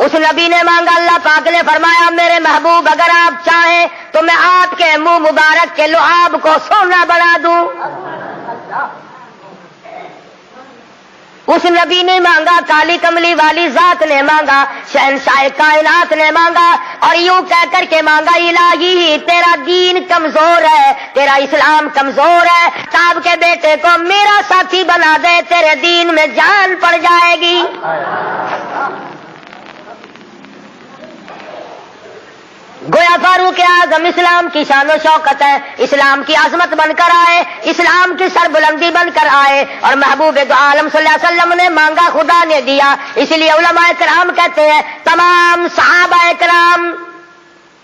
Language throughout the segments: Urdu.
اس نبی نے مانگا، اللہ پاک نے فرمایا میرے محبوب اگر آپ چاہیں تو میں آپ کے منہ مبارک کے لعاب کو سونا بنا دوں۔ اس نبی نے مانگا، کالی کملی والی ذات نے مانگا، شہنشاہ کائنات نے مانگا، اور یوں کہہ کر کے مانگا الہی تیرا دین کمزور ہے، تیرا اسلام کمزور ہے، صاحب کے بیٹے کو میرا ساتھی بنا دے، تیرے دین میں جان پڑ جائے گی۔ گویا فاروق اعظم اسلام کی شان و شوکت ہے، اسلام کی عظمت بن کر آئے، اسلام کی سربلندی بن کر آئے، اور محبوب دو عالم صلی اللہ علیہ وسلم نے مانگا، خدا نے دیا۔ اس لیے علماء کرام کہتے ہیں تمام صحابہ کرام،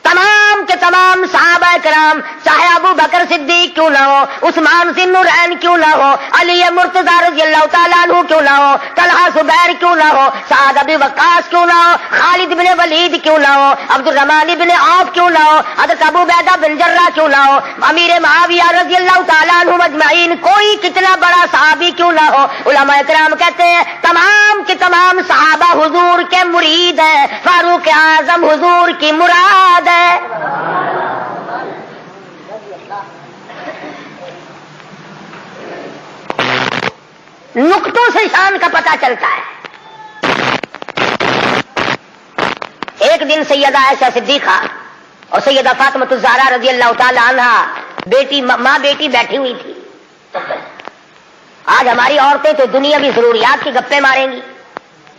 تمام کے تمام صحابہ کرام، چاہے ابو بکر صدیق کیوں نہ ہو، عثمان ذی النورین کیوں نہ ہو، علی مرتضی رضی اللہ تعالیٰ عنہ کیوں نہ ہو، طلحہ زبیر کیوں نہ ہو، سعد بن وقاص کیوں نہ ہو، خالد بن ولید کیوں نہ ہو، عبد الرحمن بن عوف کیوں نہ ہو، حضرت ابو عبیدہ بن جراح کیوں نہ ہو، امیر معاویہ رضی اللہ تعالیٰ عنہ اجمعین، کوئی کتنا بڑا صحابی کیوں نہ ہو، علماء کرام کہتے ہیں تمام کے تمام صحابہ حضور کے مرید ہیں، فاروق اعظم حضور کی مراد ہے۔ نقطوں سے شان کا پتہ چلتا ہے۔ ایک دن سیدہ عائشہ صدیقہ اور سیدہ فاطمہ الزہرا رضی اللہ تعالی عنہا ماں بیٹی بیٹھی ہوئی تھی۔ آج ہماری عورتیں تو دنیاوی ضروریات کی گپیں ماریں گی،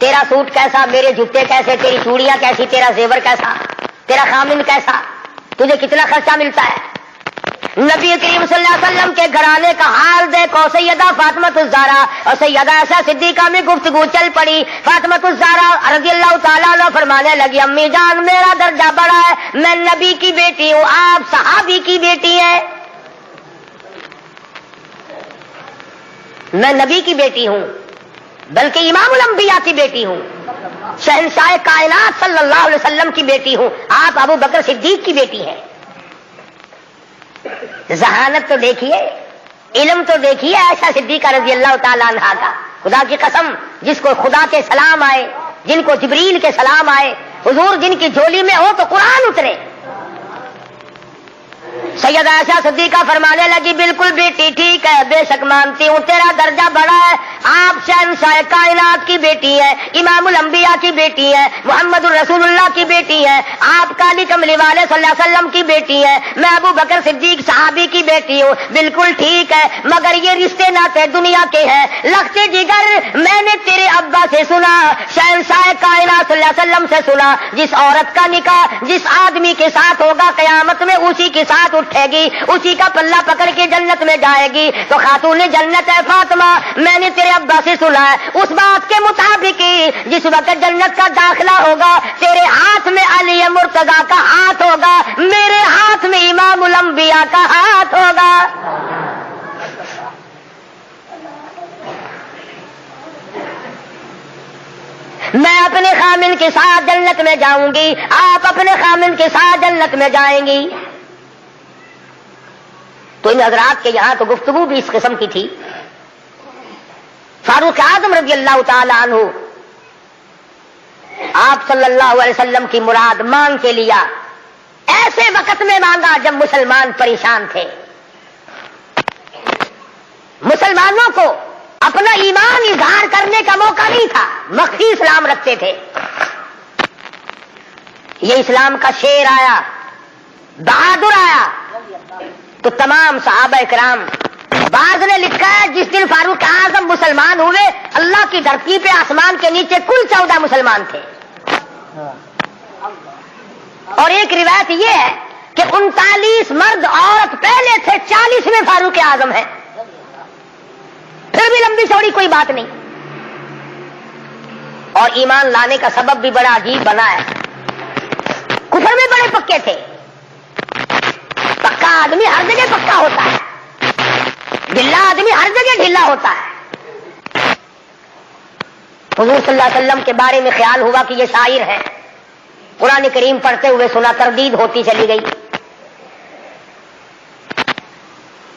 تیرا سوٹ کیسا، میرے جوتے کیسے، تیری چوڑیاں کیسی، تیرا زیور کیسا، تیرا خامن کیسا، تجھے کتنا خرچہ ملتا ہے۔ نبی کریم صلی اللہ علیہ وسلم کے گھرانے کا حال دیکھو، سیدہ فاطمہ الزہرا اور سیدہ عائشہ صدیقہ میں گفتگو چل پڑی۔ فاطمہ الزہرا رضی اللہ تعالیٰ عنہ فرمانے لگی امی جان میرا درجہ بڑا ہے، میں نبی کی بیٹی ہوں، آپ صحابی کی بیٹی ہیں، میں نبی کی بیٹی ہوں بلکہ امام الانبیاء کی بیٹی ہوں، شہنشاہ کائنات صلی اللہ علیہ وسلم کی بیٹی ہوں، آپ ابو بکر صدیق کی بیٹی ہیں۔ ذہانت تو دیکھیے، علم تو دیکھیے عائشہ صدیقہ رضی اللہ تعالیٰ عنہا کا، خدا کی قسم جس کو خدا کے سلام آئے، جن کو جبریل کے سلام آئے، حضور جن کی جھولی میں ہو تو قرآن اترے۔ سیدہ عائشہ صدیقہ فرمانے لگی بالکل بیٹی ٹھیک ہے، بے شک مانتی ہوں تیرا درجہ بڑا ہے، آپ شہنشاہ کائنات کی بیٹی ہے، امام الانبیاء کی بیٹی ہے، محمد الرسول اللہ کی بیٹی ہے، آپ کالی کملی والے صلی اللہ علیہ وسلم کی بیٹی ہے، میں ابو بکر صدیق صحابی کی بیٹی ہوں، بالکل ٹھیک ہے، مگر یہ رشتے ناتے دنیا کے ہیں، لختے جگر میں نے تیرے ابا سے سنا، شہنشاہ کائنات صلی اللہ علیہ وسلم سے سنا، جس عورت کا نکاح جس آدمی کے ساتھ ہوگا قیامت میں اسی کے ساتھ اٹھے گی، اسی کا پلہ پکڑ کے جنت میں جائے گی، تو خاتون جنت ہے فاطمہ، میں نے تیرے ابا سے سنا ہے اس بات کے مطابق جس وقت جنت کا داخلہ ہوگا تیرے ہاتھ میں علی مرتضی کا ہاتھ ہوگا، میرے ہاتھ میں امام الانبیاء کا ہاتھ ہوگا۔ میں اپنے خامن کے ساتھ جنت میں جاؤں گی، آپ اپنے خامن کے ساتھ جنت میں جائیں گی۔ تو ان حضرات کے یہاں تو گفتگو بھی اس قسم کی تھی۔ فاروق اعظم رضی اللہ تعالی عنہ آپ صلی اللہ علیہ وسلم کی مراد مانگ کے لیا، ایسے وقت میں مانگا جب مسلمان پریشان تھے، مسلمانوں کو اپنا ایمان اظہار کرنے کا موقع نہیں تھا، مخفی اسلام رکھتے تھے۔ یہ اسلام کا شیر آیا، بہادر آیا تو تمام صحابہ کرام، بعض نے لکھا ہے جس دن فاروق اعظم مسلمان ہوئے اللہ کی دھرتی پہ آسمان کے نیچے کل 14 مسلمان تھے، اور ایک روایت یہ ہے کہ 39 مرد عورت پہلے تھے، 40 میں فاروق اعظم ہے، پھر بھی لمبی چوڑی کوئی بات نہیں۔ اور ایمان لانے کا سبب بھی بڑا عجیب بنا ہے، کفر میں بڑے پکے تھے، پکا آدمی ہر جگہ پکا ہوتا ہے، ڈھلا آدمی ہر جگہ ڈھلا ہوتا ہے۔ حضور صلی اللہ علیہ وسلم کے بارے میں خیال ہوا کہ یہ شاعر ہے، قرآن کریم پڑھتے ہوئے سنا، تردید ہوتی چلی گئی۔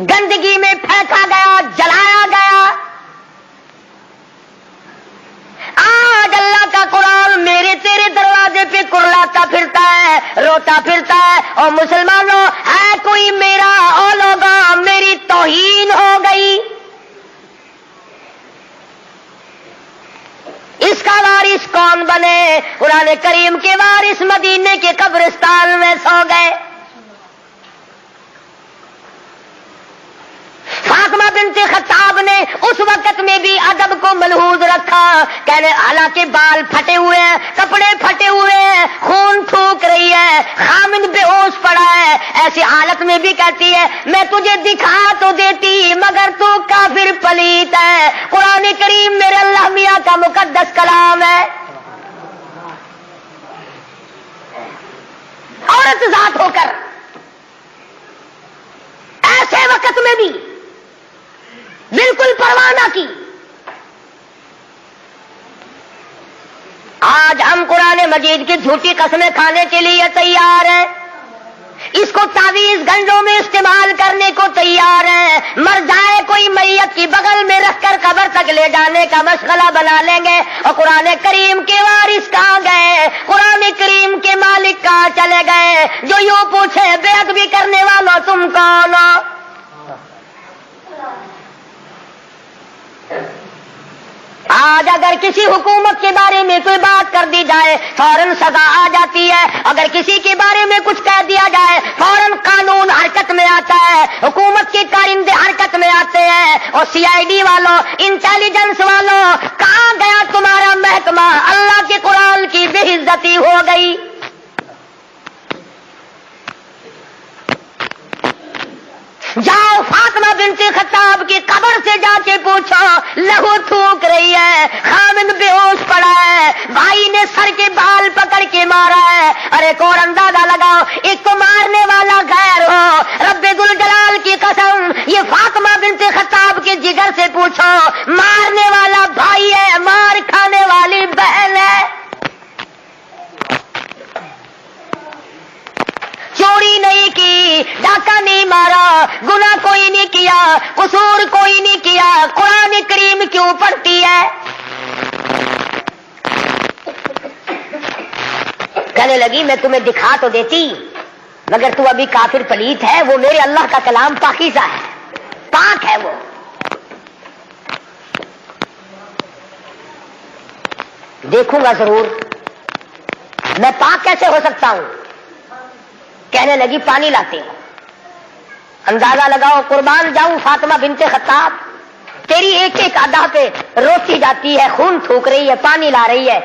گندگی میں پھینکا گیا، جلایا گیا۔ آج اللہ کا قرآن میرے تیرے دروازے پہ کرلاتا پھرتا ہے، روتا پھرتا ہے، اور مسلمانوں ہے کوئی میرا او لوگا میری توہین ہو گئی، اس کا وارث کون بنے؟ قرآن کریم کے وارث مدینے کے قبرستان میں سو گئے۔ فاطمہ بنت خطاب نے اس وقت میں بھی ادب کو ملحوظ رکھا، کہنے حالانکہ بال پھٹے ہوئے ہیں، کپڑے پھٹے ہوئے ہیں، خون پھونک رہی ہے، خامد بے ہوش پڑا ہے، ایسی حالت میں بھی کہتی ہے میں تجھے دکھا تو دیتی مگر تو کافر پلیت ہے۔ قرآن کریم میرے اللہ میاں کا مقدس کلام ہے۔ عورت ذات ہو کر ایسے وقت میں بھی بالکل پرواہ نہ کی۔ آج ہم قرآن مجید کی جھوٹی قسمیں کھانے کے لیے تیار ہیں، اس کو تعویذ گنجوں میں استعمال کرنے کو تیار ہیں، مر جائے کوئی میت کی بغل میں رکھ کر قبر تک لے جانے کا مشغلہ بنا لیں گے، اور قرآن کریم کے وارث کہاں گئے؟ قرآن کریم کے مالک کہاں چلے گئے؟ جو یوں پوچھے بے ادبی کرنے والوں تم کون ہو؟ آج اگر کسی حکومت کے بارے میں کوئی بات کر دی جائے فوراً سزا آ جاتی ہے، اگر کسی کے بارے میں کچھ کہہ دیا جائے فوراً قانون حرکت میں آتا ہے، حکومت کے کارندے حرکت میں آتے ہیں۔ اور سی آئی ڈی والوں، انٹیلیجنس والوں، کہاں گیا تمہارا محکمہ؟ اللہ کے قرآن کی بے عزتی ہو گئی۔ جاؤ فاطمہ بنت خطاب کی قبر سے جا کے پوچھو، لہو تھوک رہی ہے، خامد بے ہوش پڑا ہے، بھائی نے سر کے بال پکڑ کے مارا ہے۔ ارے ایک اور اندازہ لگاؤ، ایک تو مارنے والا غیر ہو، رب ذوالجلال کی قسم یہ فاطمہ بنت خطاب کے جگر سے پوچھو، مارنے والا بھائی ہے، مار کھانے والی بہن ہے۔ چوری نہیں کی، ڈاکہ نہیں مارا، گناہ کوئی نہیں کیا، قصور کوئی نہیں کیا، قرآن کریم کیوں پڑھتی ہے؟ کہنے لگی میں تمہیں دکھا تو دیتی مگر تو ابھی کافر پلیت ہے، وہ میرے اللہ کا کلام پاکیزہ ہے، پاک ہے، وہ دیکھوں گا ضرور، میں پاک کیسے ہو سکتا ہوں؟ کہنے لگی پانی لاتی ہوں۔ اندازہ لگاؤ، قربان جاؤں فاطمہ بنت خطاب، تیری ایک ایک ادا پہ روتی جاتی ہے، خون تھوک رہی ہے، پانی لا رہی ہے،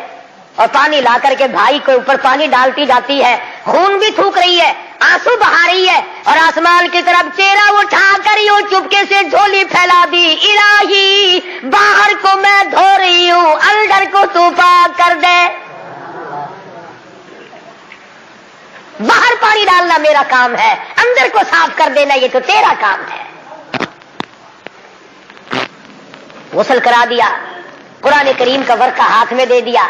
اور پانی لا کر کے بھائی کے اوپر پانی ڈالتی جاتی ہے، خون بھی تھوک رہی ہے، آنسو بہا رہی ہے، اور آسمان کی طرف چہرہ اٹھا کر یوں چپکے سے جھولی پھیلا دی، الہی باہر کو میں دھو رہی ہوں، اندر کو تو پاک کر دے۔ باہر پانی ڈالنا میرا کام ہے، اندر کو صاف کر دینا یہ تو تیرا کام ہے۔ غسل کرا دیا، قرآن کریم کا ورقہ ہاتھ میں دے دیا،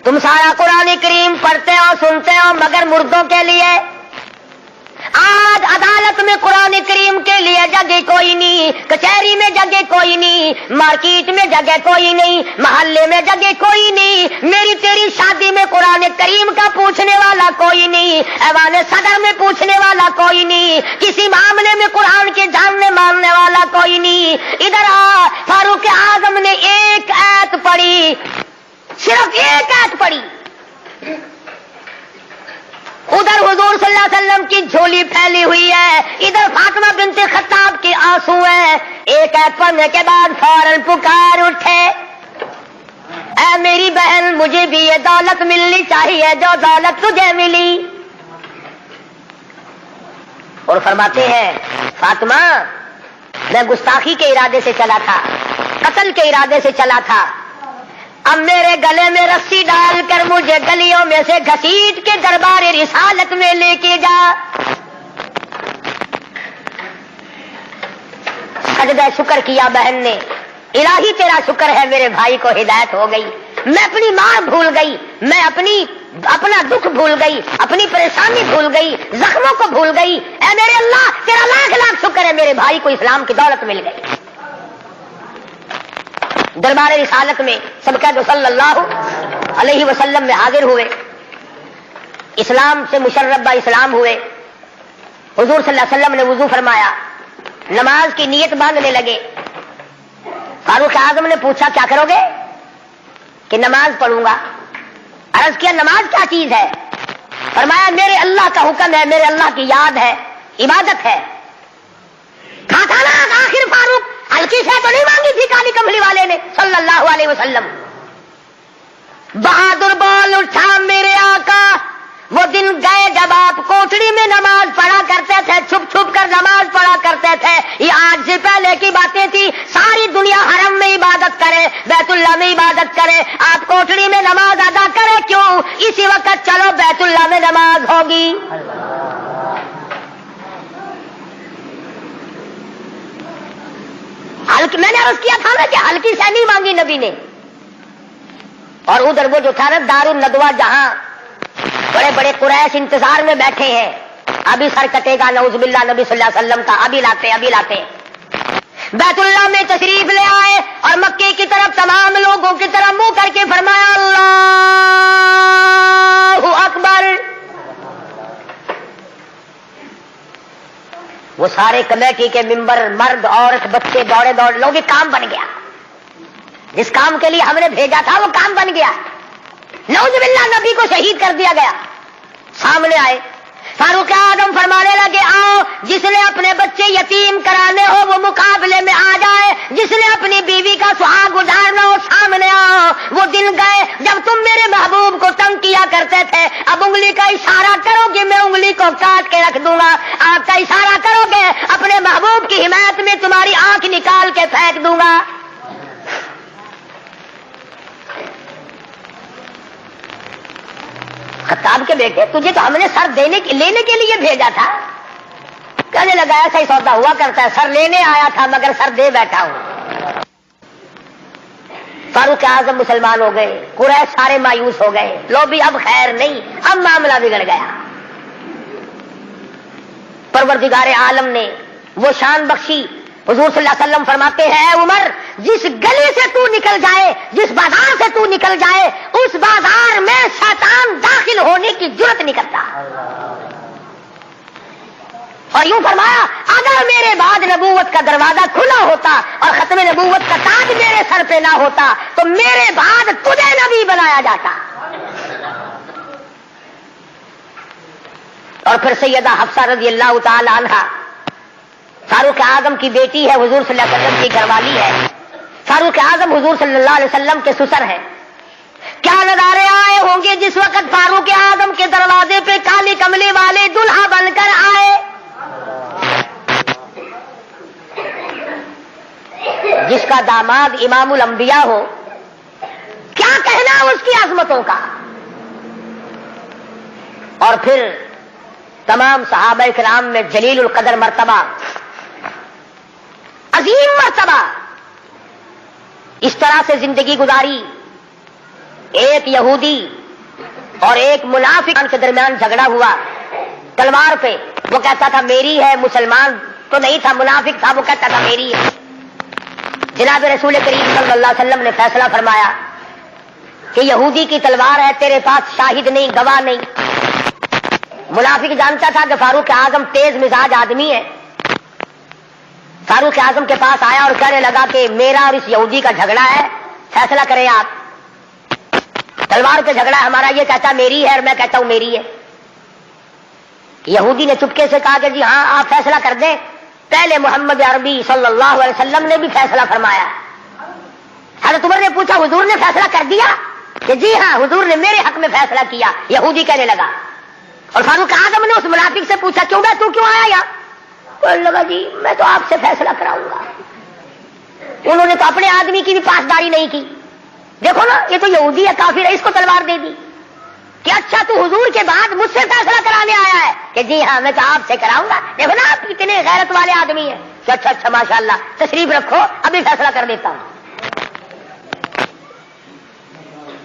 تم سارا قرآن کریم پڑھتے ہو سنتے ہو مگر مردوں کے لیے۔ آج عدالت میں قرآن کریم کے لیے جگہ کوئی نہیں، کچہری میں جگہ کوئی نہیں، مارکیٹ میں جگہ کوئی نہیں، محلے میں جگہ کوئی نہیں، میری تیری شادی میں قرآن کریم کا پوچھنے والا کوئی نہیں، ایوان صدر میں پوچھنے والا کوئی نہیں، کسی معاملے میں قرآن کے جاننے ماننے والا کوئی نہیں۔ ادھر آ، فاروق اعظم نے ایک آیت پڑھی، صرف ایک آیت پڑھی، ادھر حضور صلی اللہ علیہ وسلم کی جھولی پھیلی ہوئی ہے، ادھر فاطمہ بنت خطاب کے آنسو ہیں۔ ایک آیت پڑھنے کے بعد فوراً پکار اٹھے، اے میری بہن مجھے بھی یہ دولت ملنی چاہیے جو دولت تجھے ملی۔ اور فرماتے ہیں فاطمہ میں گستاخی کے ارادے سے چلا تھا، قتل کے ارادے سے چلا تھا، اب میرے گلے میں رسی ڈال کر مجھے گلیوں میں سے گھسیٹ کے دربار رسالت میں لے کے جا۔ سجدہ شکر کیا بہن نے، الہی تیرا شکر ہے میرے بھائی کو ہدایت ہو گئی، میں اپنی ماں بھول گئی، میں اپنا دکھ بھول گئی، اپنی پریشانی بھول گئی، زخموں کو بھول گئی، اے میرے اللہ تیرا لاکھ لاکھ شکر ہے میرے بھائی کو اسلام کی دولت مل گئی۔ دربار رسالت میں سب کہہ دو صلی اللہ علیہ وسلم میں حاضر ہوئے، اسلام سے مشربہ اسلام ہوئے۔ حضور صلی اللہ علیہ وسلم نے وضو فرمایا، نماز کی نیت باندھنے لگے۔ فاروق اعظم نے پوچھا کیا کرو گے؟ کہ نماز پڑھوں گا۔ عرض کیا نماز کیا چیز ہے؟ فرمایا میرے اللہ کا حکم ہے، میرے اللہ کی یاد ہے، عبادت ہے۔ کھاتا نا آخر فاروق ہلکی سے تو نہیں مانگی تھی کالی کملی والے نے صلی اللہ علیہ وسلم۔ بہادر بول اٹھا میرے آقا، وہ دن گئے جب آپ کوٹڑی میں نماز پڑھا کرتے تھے، چھپ چھپ کر نماز پڑھا کرتے تھے۔ یہ آج سے پہلے کی باتیں تھی، ساری دنیا حرم میں عبادت کرے، بیت اللہ میں عبادت کرے، آپ کوٹڑی میں نماز ادا کرے کیوں؟ اسی وقت چلو بیت اللہ میں نماز ہوگی۔ میں نے عرض کیا تھا نا کہ ہلکی سے نہیں مانگی نبی نے۔ اور ادھر وہ جو تھا نا دار الندوہ، جہاں بڑے بڑے قریش انتظار میں بیٹھے ہیں، ابھی سر کٹے گا نعوذ باللہ نبی صلی اللہ علیہ وسلم کا، ابھی لاتے بیت اللہ میں تشریف لے آئے اور مکے کی طرف تمام لوگوں کی طرف منہ کر کے فرمایا اللہ اکبر۔ وہ سارے کمیٹی کے ممبر، مرد عورت بچے دوڑے لوگ، کام بن گیا۔ جس کام کے لیے ہم نے بھیجا تھا وہ کام بن گیا۔ نعوذ باللہ نبی کو شہید کر دیا گیا۔ سامنے آئے، فاروق اعظم فرمانے لگے آؤ، جس نے اپنے بچے یتیم کرانے ہو وہ مقابلے میں آ جائے، جس نے اپنی بیوی کا سہاگ اجاڑنا ہو سامنے آؤ۔ وہ دن گئے جب تم میرے محبوب کو تنگ کیا کرتے تھے، اب انگلی کا اشارہ کرو گے میں انگلی کو کاٹ کے رکھ دوں گا، آپ کا اشارہ کرو گے اپنے محبوب کی حمایت میں تمہاری آنکھ نکال کے پھینک دوں گا۔ خطاب کے بیٹے تجھے تو ہم نے سر لینے کے لیے بھیجا تھا۔ کہنے لگا ایسا ہی سودا ہوا کرتا ہے، سر لینے آیا تھا مگر سر دے بیٹھا ہوں۔ فاروق اعظم مسلمان ہو گئے، قریش سارے مایوس ہو گئے، لو بھی اب خیر نہیں، اب معاملہ بگڑ گیا۔ پروردگار عالم نے وہ شان بخشی، حضور صلی اللہ علیہ وسلم فرماتے ہیں اے عمر، جس گلی سے تو نکل جائے، جس بازار سے تو نکل جائے، اس بازار میں شیطان داخل ہونے کی جرأت نہیں کرتا۔ اور یوں فرمایا اگر میرے بعد نبوت کا دروازہ کھلا ہوتا اور ختم نبوت کا تاج میرے سر پہ نہ ہوتا تو میرے بعد تجھے نبی بنایا جاتا۔ اور پھر سیدہ حفصہ رضی اللہ تعالی عنہا فاروق اعظم کی بیٹی ہے، حضور صلی اللہ علیہ وسلم کی گھر والی ہے۔ فاروق اعظم حضور صلی اللہ علیہ وسلم کے سسر ہیں۔ کیا نظارے آئے ہوں گے جس وقت فاروق اعظم کے دروازے پہ کالی کملی والے دلہا بن کر آئے۔ جس کا داماد امام الانبیاء ہو، کیا کہنا اس کی عظمتوں کا۔ اور پھر تمام صحابہ کرام میں جلیل القدر مرتبہ، عظیم مرتبہ، اس طرح سے زندگی گزاری۔ ایک یہودی اور ایک منافق کے درمیان جھگڑا ہوا تلوار پہ، وہ کہتا تھا میری ہے، مسلمان تو نہیں تھا، منافق تھا، وہ کہتا تھا میری ہے۔ جناب رسول کریم صلی اللہ علیہ وسلم نے فیصلہ فرمایا کہ یہودی کی تلوار ہے، تیرے پاس شاہد نہیں، گواہ نہیں۔ منافق جانتا تھا کہ فاروق اعظم تیز مزاج آدمی ہے۔ فاروق اعظم کے پاس آیا اور کہنے لگا کہ میرا اور اس یہودی کا جھگڑا ہے، فیصلہ کریں آپ۔ تلوار پہ جھگڑا ہے ہمارا، یہ کہتا میری ہے اور میں کہتا ہوں میری ہے۔ یہودی نے چپکے سے کہا کہ جی ہاں آپ فیصلہ کر دیں۔ پہلے محمد عربی صلی اللہ علیہ وسلم نے بھی فیصلہ فرمایا۔ حضرت عمر نے پوچھا حضور نے فیصلہ کر دیا؟ کہ جی ہاں حضور نے میرے حق میں فیصلہ کیا۔ یہودی کہنے لگا، اور فاروق اعظم نے اس منافق سے پوچھا کیوں تو کیوں آیا یہاں؟ کہنے لگا جی میں تو آپ سے فیصلہ کراؤں گا۔ انہوں نے تو اپنے آدمی کی بھی پاسداری نہیں کی۔ دیکھو نا یہ تو یہودی ہے، کافر ہے، اس کو تلوار دے دی کہ اچھا تو حضور کے بعد مجھ سے فیصلہ کرانے آیا ہے؟ کہ جی ہاں میں تو آپ سے کراؤں گا۔ دیکھو نا آپ کتنے غیرت والے آدمی ہیں۔ کہ اچھا اچھا ماشاءاللہ، تشریف رکھو ابھی فیصلہ کر دیتا ہوں۔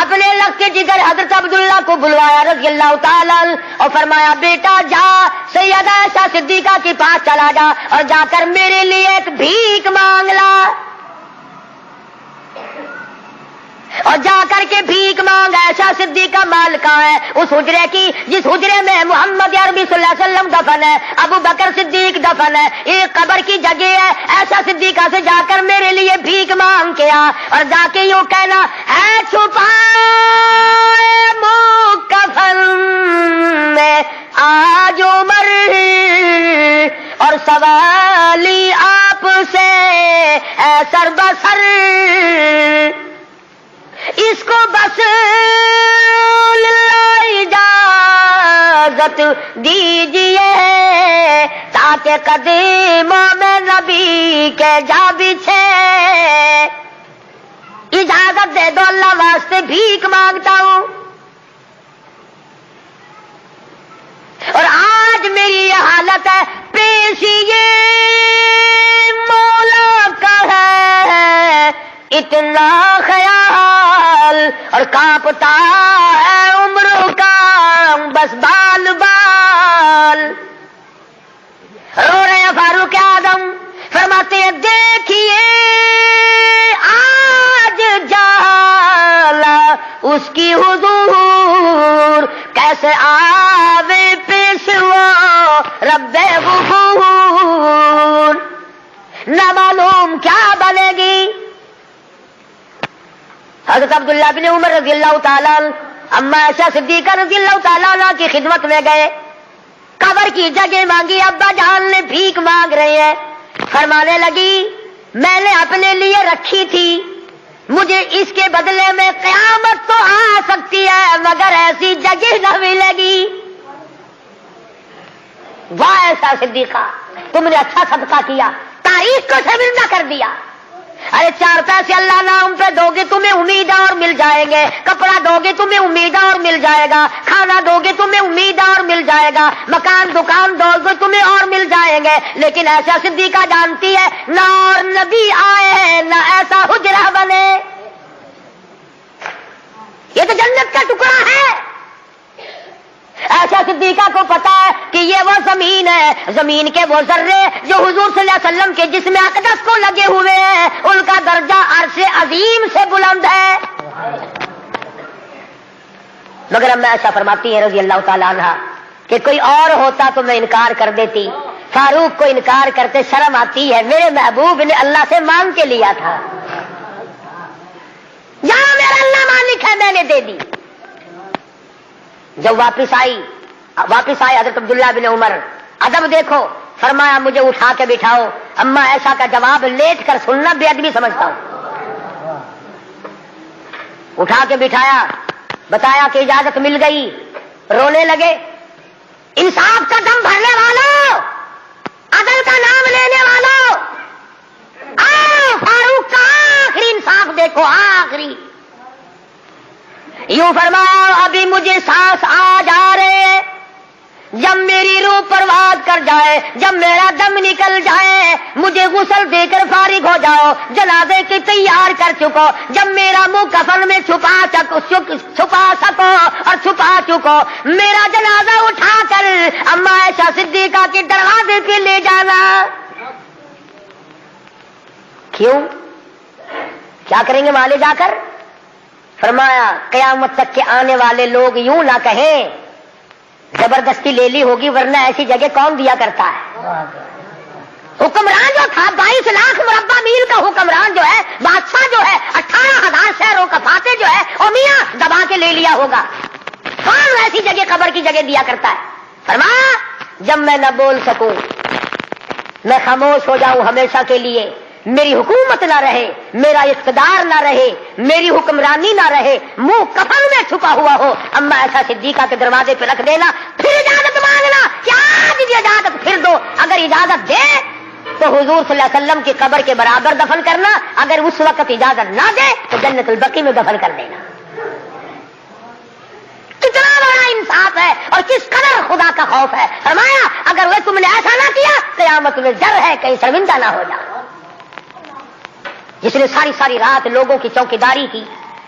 اپنے لخت جگر حضرت عبداللہ کو بلوایا رضی اللہ تعالیٰ اور فرمایا بیٹا جا سیدہ عائشہ صدیقہ کے پاس چلا جا اور جا کر میرے لیے ایک بھیک مانگ لا، اور جا کر کے بھیک مانگ۔ عائشہ صدیقہ مالکہ ہے اس حجرے کی جس حجرے میں محمد عربی صلی اللہ علیہ وسلم دفن ہے، ابو بکر صدیق دفن ہے، ایک قبر کی جگہ ہے۔ عائشہ صدیقہ سے جا کر میرے لیے بھیک مانگ کے آ، اور جا کے یوں کہنا ہے چھپائے مکفن میں آج عمر، اور سوالی آپ سے اے سر بسر، اس کو بس اجازت دیجیے تاکہ قدموں میں نبی کے جا بچھے، اجازت دے دو اللہ واسطے بھیک مانگتا ہوں۔ اور آج میری یہ حالت ہے، پیش یہ مولا کا ہے اتنا خیال، اور کانپتا ہے عمر کا بس بال بال۔ رو رہے ہیں فاروق اعظم، فرماتے ہیں دیکھیے آج جالا اس کی حضور، کیسے آوے پیشوا رب غفور، نہ معلوم کیا بنے گی۔ حضرت عبداللہ بن عمر رضی اللہ تعالیٰ اما عائشہ صدیقہ رضی اللہ تعالیٰ عنہ کی خدمت میں گئے، قبر کی جگہ مانگی، ابا جان نے بھیک مانگ رہے ہیں، فرمانے لگی میں نے اپنے لیے رکھی تھی، مجھے اس کے بدلے میں قیامت تو آ سکتی ہے مگر ایسی جگہ نہ ملے گی۔ واہ عائشہ صدیقہ تم نے اچھا صدقہ کیا، تاریخ کو شرمندہ کر دیا۔ ارے 4 پیسے اللہ نام پہ دو گے تمہیں امید اور مل جائیں گے، کپڑا دو گے تمہیں امید اور مل جائے گا، کھانا دو گے تمہیں امید اور مل جائے گا، مکان دکان دو گے تمہیں اور مل جائیں گے، لیکن عائشہ صدیقہ جانتی ہے نہ اور نبی آئے نہ ایسا حجرہ بنے، یہ تو جنت کا ٹکڑا ہے۔ عائشہ صدیقہ کو پتا ہے کہ یہ وہ زمین ہے، زمین کے وہ ذرے جو حضور صلی اللہ علیہ وسلم کے جسم اقدس کو لگے ہوئے ہیں، ان کا درجہ عرش عظیم سے بلند ہے۔ مگر اب عائشہ فرماتی ہے رضی اللہ تعالیٰ عنہ کہ کوئی اور ہوتا تو میں انکار کر دیتی، فاروق کو انکار کرتے شرم آتی ہے، میرے محبوب نے اللہ سے مانگ کے لیا تھا، جہاں میرا اللہ مالک ہے میں نے دے دی۔ جب واپس آئے حضرت عبداللہ بن عمر، ادب دیکھو، فرمایا مجھے اٹھا کے بٹھاؤ، اما عائشہ کا جواب لیٹ کر سننا بے ادبی سمجھتا ہوں۔ اٹھا کے بٹھایا، بتایا کہ اجازت مل گئی، رونے لگے۔ انصاف کا دم بھرنے والوں، عدل کا نام لینے والوں، فاروق کا آخری انصاف دیکھو، آخری۔ یوں فرمایا ابھی مجھے سانس آ جا رہے، جب میری روح پرواز کر جائے، جب میرا دم نکل جائے، مجھے غسل دے کر فارغ ہو جاؤ، جنازے کی تیار کر چکو، جب میرا منہ کفن میں چھپا سکو اور چھپا چکو، میرا جنازہ اٹھا کر اما عائشہ صدیقہ کے دروازے پہ لے جانا۔ کیوں؟ کیا کریں گے وہاں لے جا کر؟ فرمایا قیامت تک کے آنے والے لوگ یوں نہ کہیں زبردستی لے لی ہوگی، ورنہ ایسی جگہ کون دیا کرتا ہے۔ حکمران جو تھا 22 لاکھ مربع میل کا حکمران جو ہے، بادشاہ جو ہے 18,000 شہروں کا فاتح جو ہے، او میاں دبا کے لے لیا ہوگا، کون ایسی جگہ قبر کی جگہ دیا کرتا ہے؟ فرمایا جب میں نہ بول سکوں، میں خاموش ہو جاؤں ہمیشہ کے لیے، میری حکومت نہ رہے، میرا اقتدار نہ رہے، میری حکمرانی نہ رہے، منہ کفن میں چھپا ہوا ہو، اما عائشہ صدیقہ کے دروازے پہ رکھ دینا، پھر اجازت مانگنا کہ آج بھی اجازت پھر دو، اگر اجازت دے تو حضور صلی اللہ علیہ وسلم کی قبر کے برابر دفن کرنا، اگر اس وقت اجازت نہ دے تو جنت البقیع میں دفن کر دینا۔ کتنا بڑا انصاف ہے اور کس قدر خدا کا خوف ہے۔ فرمایا اگر وہ تم نے ایسا نہ کیا قیامت میں ڈر ہے کہیں شرمندہ نہ ہو جاؤ۔ جس نے ساری رات لوگوں کی چوکیداری کی،